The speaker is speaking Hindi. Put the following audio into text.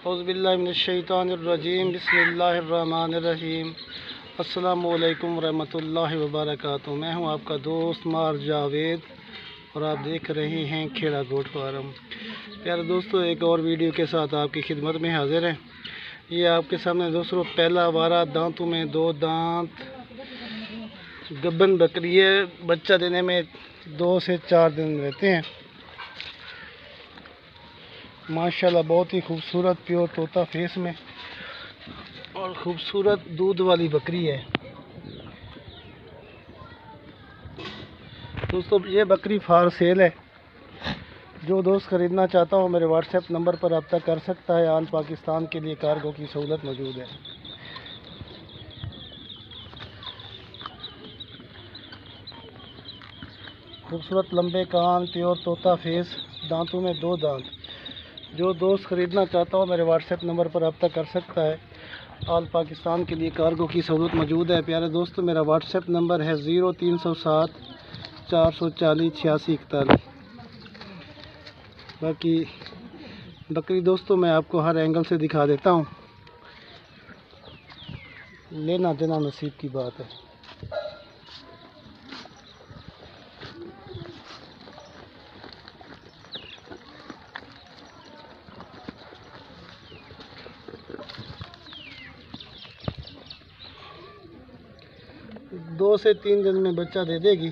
औज़ुबिल्लाहिमिनश्शैतानिर्रजीम बिस्मिल्लाहिर्रहमानिर्रहीम। अस्सलामु अलैकुम रहमतुल्लाहि व बरकातुहू। मैं हूं आपका दोस्त मार जावेद और आप देख रहे हैं खेड़ा गोट फार्म। प्यारे दोस्तों, एक और वीडियो के साथ आपकी खिदमत में हाजिर हैं। ये आपके सामने दोस्तों पहला वारा, दांतों में 2 दांत, गब्बन बकरी है। बच्चा देने में 2 से 4 दिन रहते हैं। माशाल्लाह बहुत ही खूबसूरत प्योर तोता फेस में और खूबसूरत दूध वाली बकरी है। दोस्तों ये बकरी फार सेल है। जो दोस्त ख़रीदना चाहता हो मेरे व्हाट्सएप नंबर पर रब्ता कर सकता है। आल पाकिस्तान के लिए कार्गो की सहूलत मौजूद है। खूबसूरत लंबे कान, प्योर तोता फेस, दांतों में 2 दांत। जो दोस्त ख़रीदना चाहता हो मेरे व्हाट्सएप नंबर पर रब्ता कर सकता है। आल पाकिस्तान के लिए कार्गो की सहूलत मौजूद है। प्यारे दोस्तों, मेरा व्हाट्सएप नंबर है 0307 440 8641। बाकी बकरी दोस्तों मैं आपको हर एंगल से दिखा देता हूँ। लेना देना नसीब की बात है। दो से 3 दिन में बच्चा दे देगी।